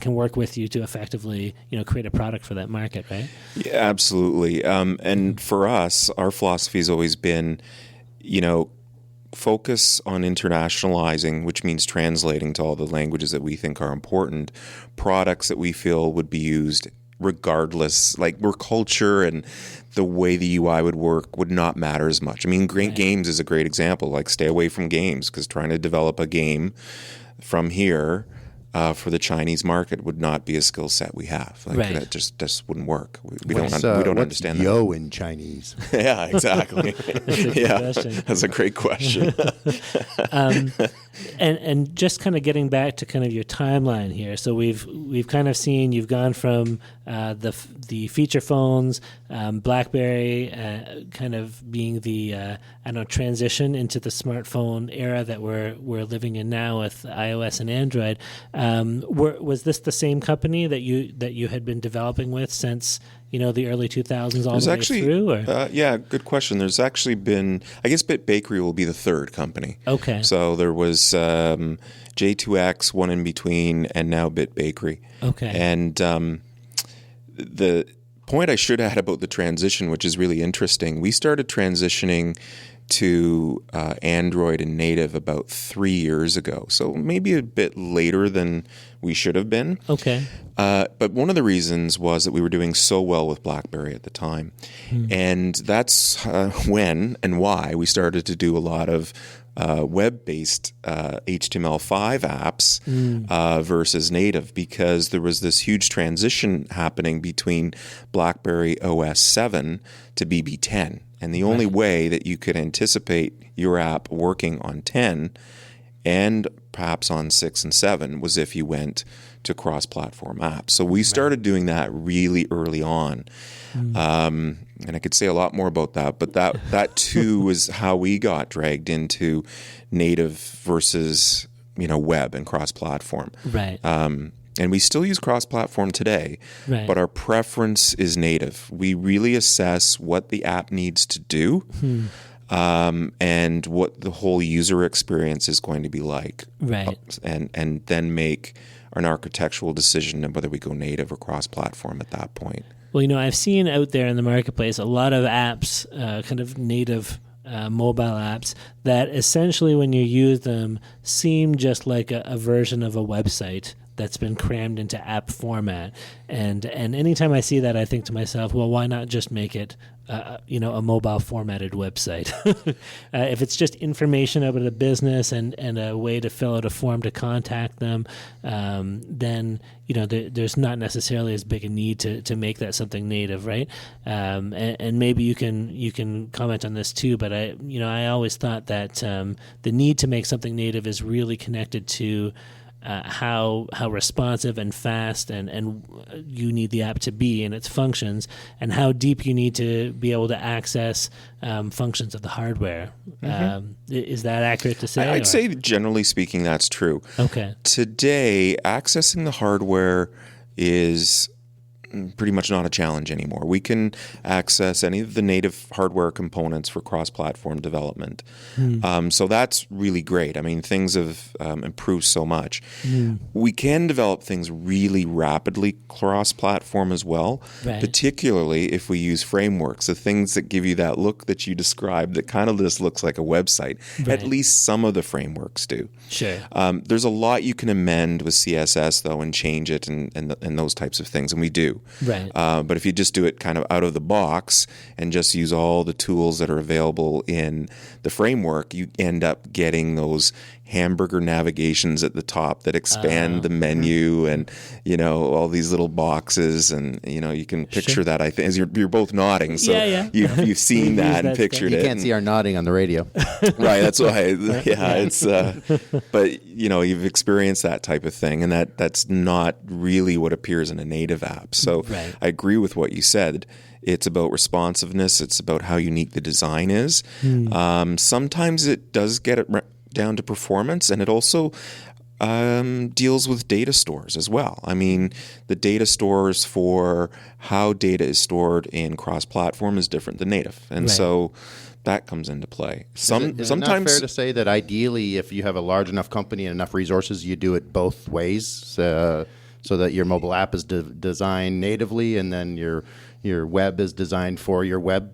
can work with you to effectively create a product for that market, right? Yeah, absolutely. And for us, our philosophy has always been, focus on internationalizing, which means translating to all the languages that we think are important, products that we feel would be used regardless, like where culture and the way the UI would work would not matter as much. I mean, games is a great example. Like, stay away from games, because trying to develop a game from here for the Chinese market would not be a skill set we have. That just wouldn't work. We don't understand that. Yo in Chinese? Yeah, exactly. That's a great question. And just kind of getting back to kind of your timeline here. So we've kind of seen you've gone from the feature phones, BlackBerry kind of being the transition into the smartphone era that we're living in now with iOS and Android. Was this the same company that you had been developing with since the early 2000s all the way through? Or? Yeah, good question. There's actually been, I guess BitBakery will be the third company. Okay. So there was J2X, one in between, and now BitBakery. Okay. And the point I should add about the transition, which is really interesting, we started transitioning to Android and native about 3 years ago. So maybe a bit later than we should have been. Okay. But one of the reasons was that we were doing so well with BlackBerry at the time. And that's when and why we started to do a lot of web-based HTML5 apps versus native, because there was this huge transition happening between BlackBerry OS 7 to BB10. And the only way that you could anticipate your app working on 10 and perhaps on 6 and 7 was if you went to cross-platform apps. So we started doing that really early on. And I could say a lot more about that, but that too was how we got dragged into native versus web and cross-platform. Right. And we still use cross-platform today, but our preference is native. We really assess what the app needs to do and what the whole user experience is going to be like. Right. And then make an architectural decision on whether we go native or cross-platform at that point. Well, I've seen out there in the marketplace a lot of apps, kind of native mobile apps that essentially when you use them seem just like a version of a website that's been crammed into app format. And anytime I see that, I think to myself, well, why not just make it a mobile formatted website? If it's just information about a business and a way to fill out a form to contact them, then there's not necessarily as big a need to make that something native, right? And maybe you can comment on this too. But I always thought that the need to make something native is really connected to how responsive and fast and you need the app to be in its functions, and how deep you need to be able to access functions of the hardware. Is that accurate to say? I'd say generally speaking that's true. Okay. Today, accessing the hardware is pretty much not a challenge anymore. We can access any of the native hardware components for cross-platform development. So that's really great. I mean, things have improved so much. We can develop things really rapidly cross-platform as well, particularly if we use frameworks, the things that give you that look that you described that kind of just looks like a website. At least some of the frameworks do. Sure. There's a lot you can amend with CSS, though, and change it and those types of things, and we do. Right. But if you just do it kind of out of the box and just use all the tools that are available in the framework, you end up getting those hamburger navigations at the top that expand the menu and, all these little boxes. And, you can picture that, I think, as you're both nodding. So you've seen that and pictured it. You can't see our nodding on the radio. Right. That's why. It's, but, you've experienced that type of thing, and that's not really what appears in a native app. So I agree with what you said. It's about responsiveness. It's about how unique the design is. Sometimes it does get it down to performance, and it also deals with data stores as well. I mean, the data stores for how data is stored in cross-platform is different than native, and so that comes into play. Is it not fair to say that ideally, if you have a large enough company and enough resources, you do it both ways, so that your mobile app is designed natively, and then your web is designed for your web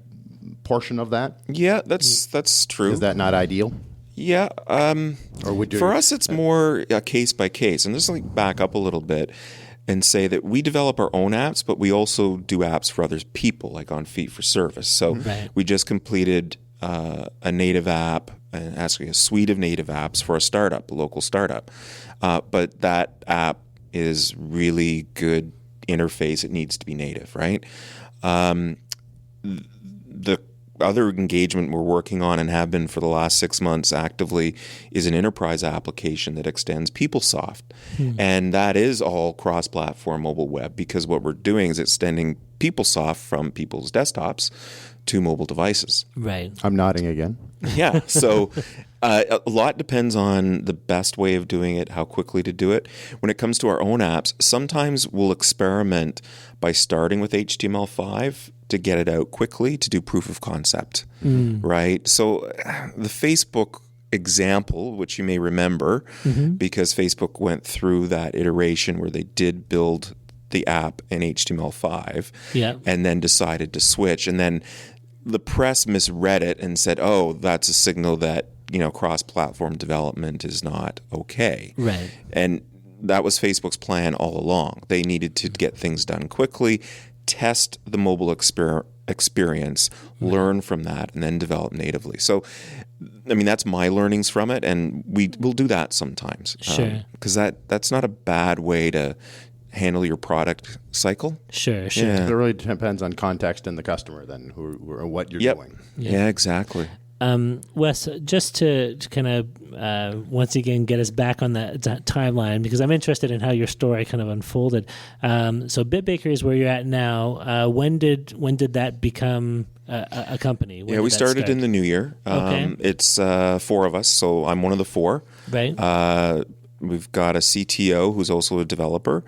portion of that? Yeah, that's true. Is that not ideal? Yeah. Or would you, for us, it's more case by case. And just back up a little bit and say that we develop our own apps, but we also do apps for other people, like on Feet for Service. So we just completed a native app, and actually a suite of native apps for a local startup. But that app is really good interface. It needs to be native, right? The other engagement we're working on and have been for the last 6 months actively is an enterprise application that extends PeopleSoft. And that is all cross-platform mobile web, because what we're doing is extending PeopleSoft from people's desktops to mobile devices. Right. I'm nodding again. Yeah. So a lot depends on the best way of doing it, how quickly to do it. When it comes to our own apps, sometimes we'll experiment by starting with HTML5 to get it out quickly to do proof of concept, right? So the Facebook example, which you may remember, because Facebook went through that iteration where they did build the app in HTML5 and then decided to switch. And then the press misread it and said, oh, that's a signal that, cross-platform development is not okay. Right. And that was Facebook's plan all along. They needed to get things done quickly, test the mobile experience, learn from that, and then develop natively. So, I mean, that's my learnings from it, and we'll do that sometimes. Sure. Because that's not a bad way to handle your product cycle. Sure. Yeah. It really depends on context and the customer then, or what you're doing. Yeah, exactly. Wes, just to kind of once again get us back on that timeline, because I'm interested in how your story kind of unfolded. So BitBakery is where you're at now. When did that become a company? We started in the new year. Okay. It's 4 of us, so I'm one of the 4. Right. We've got a CTO who's also a developer,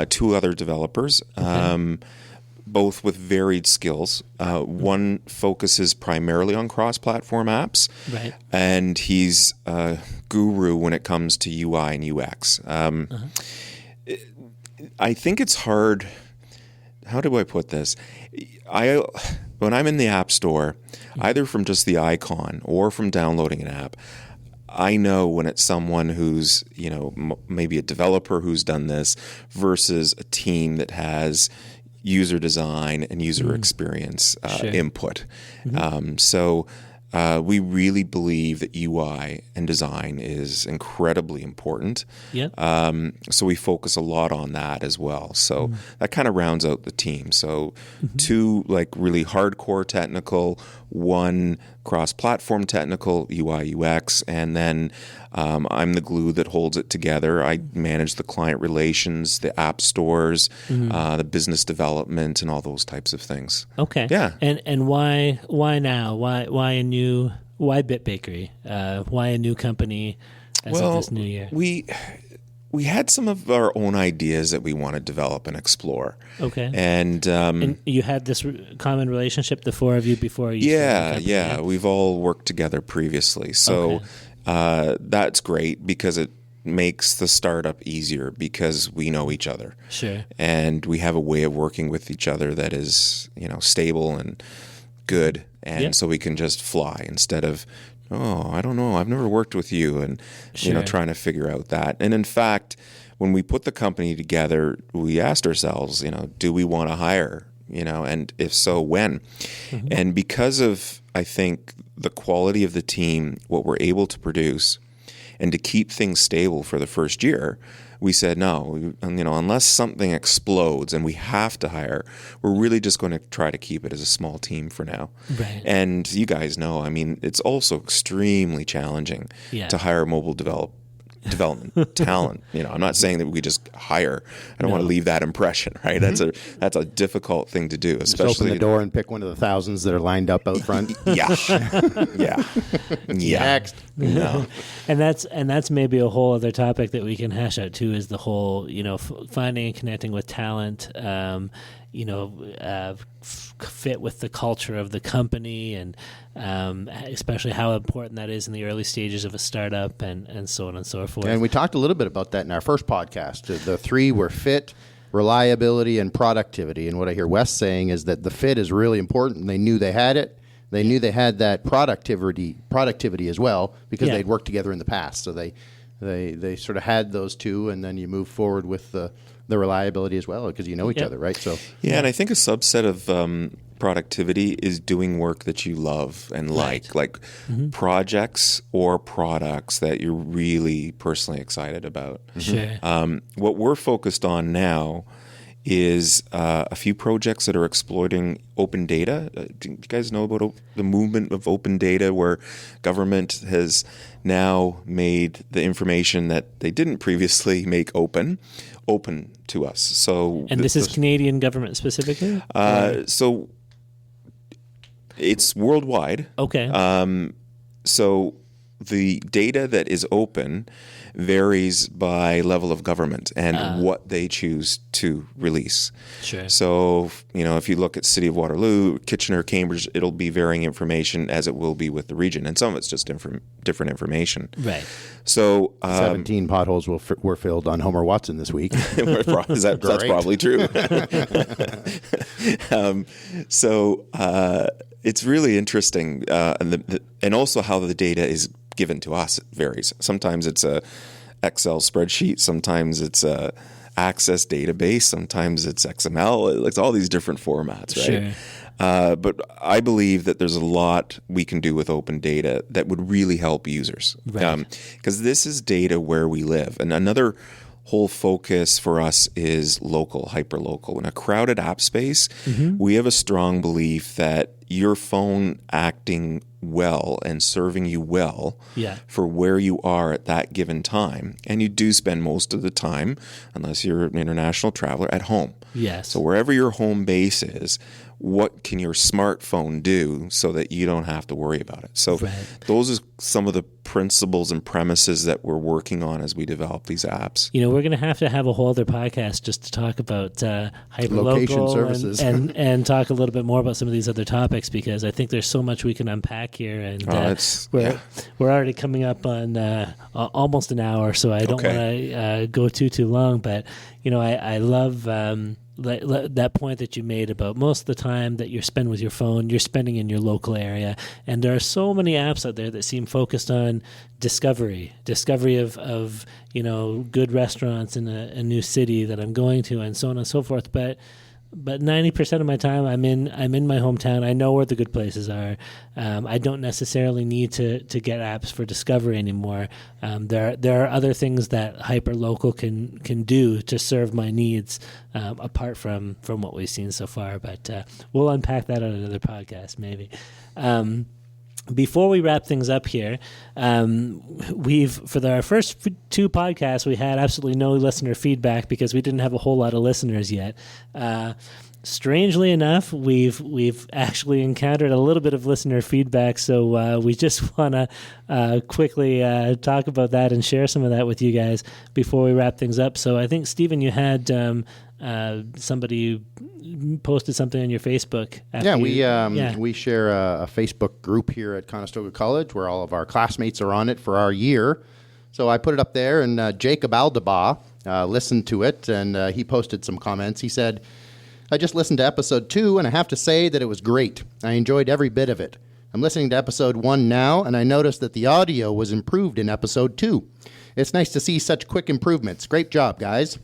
2 other developers, both with varied skills. One focuses primarily on cross-platform apps, Right. and he's a guru when it comes to UI and UX. I think it's hard. How do I put this? When I'm in the App Store, either from just the icon or from downloading an app, I know when it's someone who's, maybe a developer who's done this versus a team that has user design and user experience input. So we really believe that UI and design is incredibly important. Yep. So we focus a lot on that as well. So that kind of rounds out the team. So 2 really hardcore technical, 1 cross-platform technical, UI, UX, and then I'm the glue that holds it together. I manage the client relations, the app stores, the business development, and all those types of things. Okay. Yeah. And why now? Why BitBakery? Why a new company as of this new year? We had some of our own ideas that we want to develop and explore. Okay. And you had this common relationship, the 4 of you, before you started the company? We've all worked together previously. So that's great because it makes the startup easier because we know each other. Sure. And we have a way of working with each other that is, stable and good. And so we can just fly instead of, I don't know, I've never worked with you, and trying to figure out that. And in fact, when we put the company together, we asked ourselves, do we want to hire, and if so, when? And because of, I think, the quality of the team, what we're able to produce, and to keep things stable for the first year, we said, no, unless something explodes and we have to hire, we're really just going to try to keep it as a small team for now. Right. And you guys know, it's also extremely challenging to hire mobile development talent. I'm not saying that we just hire. I don't want to leave that impression, right? That's a difficult thing to do, especially just open the door and pick one of the thousands that are lined up out front. Yeah. Next. No. And that's maybe a whole other topic that we can hash out too, is the whole, finding and connecting with talent, fit with the culture of the company, and especially how important that is in the early stages of a startup, and so on and so forth. And we talked a little bit about that in our first podcast. The 3 were fit, reliability, and productivity. And what I hear Wes saying is that the fit is really important. They knew they had it. They knew they had that productivity as well because they'd worked together in the past. So they sort of had those 2, and then you move forward with the reliability as well because you know each other, right? So and I think a subset of productivity is doing work that you love and like projects or products that you're really personally excited about. Sure. What we're focused on now is a few projects that are exploiting open data. Do you guys know about the movement of open data, where government has now made the information that they didn't previously make open to us? So, and this is Canadian government specifically? So it's worldwide. Okay. So the data that is open varies by level of government and what they choose to release. Sure. So, if you look at City of Waterloo, Kitchener, Cambridge, it'll be varying information as it will be with the region. And some of it's just different information. Right. So 17 potholes were filled on Homer Watson this week. That's probably true. It's really interesting. And also how the data is given to us varies. Sometimes it's a Excel spreadsheet. Sometimes it's a Access database. Sometimes it's XML. It's all these different formats, right? Sure. But I believe that there's a lot we can do with open data that would really help users. Right. Because this is data where we live. And another whole focus for us is local, hyperlocal. In a crowded app space, we have a strong belief that your phone acting well and serving you well for where you are at that given time. And you do spend most of the time, unless you're an international traveler, at home. Yes. So wherever your home base is, what can your smartphone do so that you don't have to worry about it? So those are some of the principles and premises that we're working on as we develop these apps. You know, we're going to have a whole other podcast just to talk about hyperlocal location services and talk a little bit more about some of these other topics, because I think there's so much we can unpack here, and we're already coming up on almost an hour, so I don't want to go too long. But you know, I love that point that you made about most of the time that you're spending with your phone, you're spending in your local area. And there are so many apps out there that seem focused on discovery of you know, good restaurants in a new city that I'm going to, and so on and so forth. But 90% of my time I'm in my hometown. I know where the good places are. I don't necessarily need to get apps for discovery anymore. There are other things that hyperlocal can do to serve my needs, apart from what we've seen so far. But we'll unpack that on another podcast maybe. Before we wrap things up here, for our first 2 podcasts, we had absolutely no listener feedback because we didn't have a whole lot of listeners yet. Strangely enough, we've actually encountered a little bit of listener feedback, so we just want to quickly talk about that and share some of that with you guys before we wrap things up. So I think, Stephen, you had somebody posted something on your Facebook. We share a Facebook group here at Conestoga College where all of our classmates are on it for our year. So I put it up there, and Jacob Aldaba listened to it, and he posted some comments. He said, "I just listened to episode 2, and I have to say that it was great. I enjoyed every bit of it. I'm listening to episode 1 now, and I noticed that the audio was improved in episode 2. It's nice to see such quick improvements. Great job, guys."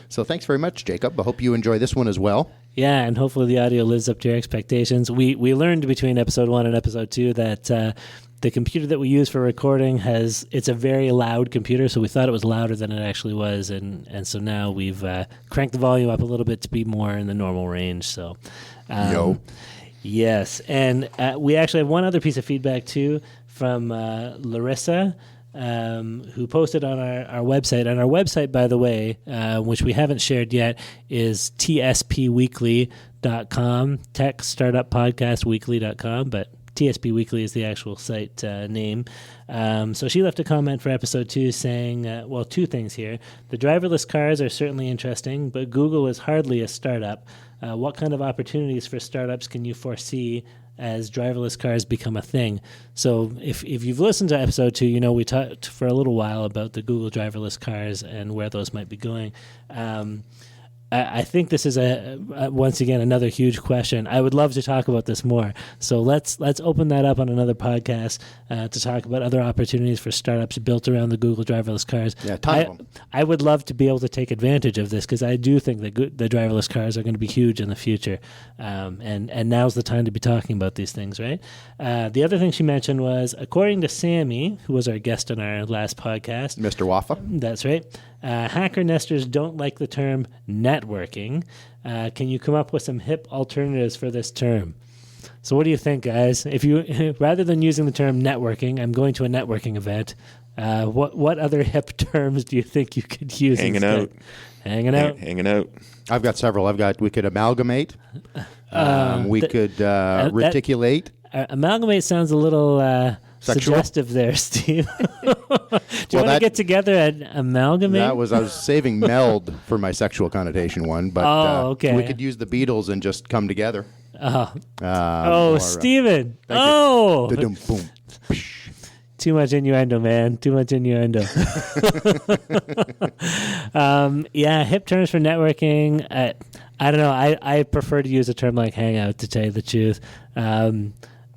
So thanks very much, Jacob. I hope you enjoy this one as well. Yeah, and hopefully the audio lives up to your expectations. We learned between episode 1 and episode 2 that the computer that we use for recording it's a very loud computer, so we thought it was louder than it actually was, and so now we've cranked the volume up a little bit to be more in the normal range. So, yes, and we actually have one other piece of feedback too from Larissa, who posted on our website. And our website, by the way, which we haven't shared yet, is tspweekly.com, techstartuppodcastweekly.com, but TSP Weekly is the actual site name. So she left a comment for episode 2 saying, 2 things here. The driverless cars are certainly interesting, but Google is hardly a startup. What kind of opportunities for startups can you foresee as driverless cars become a thing? So if you've listened to episode 2, you know we talked for a little while about the Google driverless cars and where those might be going. I think this is once again another huge question. I would love to talk about this more. So let's open that up on another podcast to talk about other opportunities for startups built around the Google driverless cars. Yeah, ton of them. I would love to be able to take advantage of this because I do think that the driverless cars are going to be huge in the future, and now's the time to be talking about these things, right? The other thing she mentioned was, according to Sammy, who was our guest on our last podcast, Mr. Waffa. That's right. Hacker nesters don't like the term networking. Can you come up with some hip alternatives for this term? So what do you think, guys? If you rather than using the term networking, I'm going to a networking event. What other hip terms do you think you could use? Hanging out. Hanging out. I've got several. We could amalgamate. We could reticulate. Amalgamate sounds a little suggestive there, Steve. Do you want to get together and amalgamate? I was saving meld for my sexual connotation one, but okay. We could use the Beatles and just come together. Stephen. Boom. Too much innuendo, man. Too much innuendo. Hip terms for networking. I don't know. I prefer to use a term like hangout, to tell you the truth.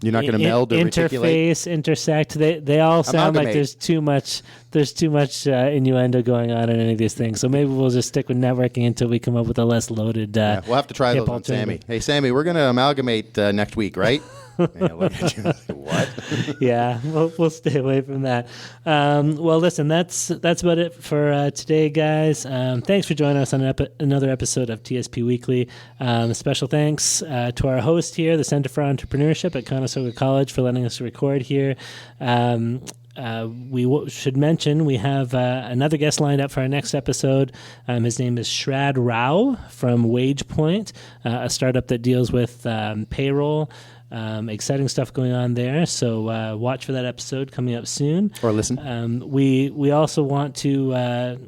You're not going to meld or interface, intersect. They all sound like there's too much innuendo going on in any of these things. So maybe we'll just stick with networking until we come up with a less loaded. We'll have to try those on Sammy. Hey, Sammy, we're going to amalgamate next week, right? Yeah, look at you. What? Yeah, we'll stay away from that. Well, listen, that's about it for today, guys. Thanks for joining us on another episode of TSP Weekly. Special thanks to our host here, the Center for Entrepreneurship at Conestoga College, for letting us record here. We should mention we have another guest lined up for our next episode. His name is Shrad Rao from WagePoint, a startup that deals with payroll. Exciting stuff going on there. So watch for that episode coming up soon. Or listen. We also want to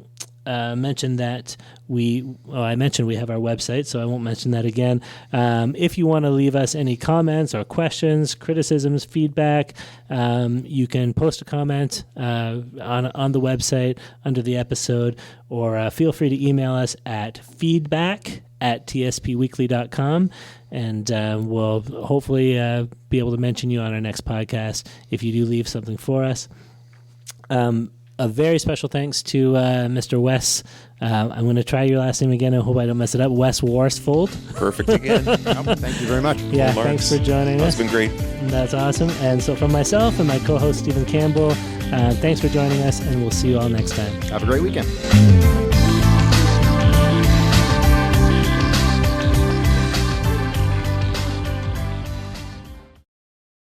mention that I mentioned we have our website, so I won't mention that again. If you want to leave us any comments or questions, criticisms, feedback, you can post a comment on the website under the episode, or feel free to email us at feedback@tspweekly.com, and we'll hopefully be able to mention you on our next podcast if you do leave something for us. A very special thanks to Mr. Wes. I'm going to try your last name again. I hope I don't mess it up. Wes Worsfold. Perfect again. Thank you very much. Yeah, thanks for joining us. It's been great. That's awesome. And so from myself and my co-host, Stephen Campbell, thanks for joining us, and we'll see you all next time. Have a great weekend.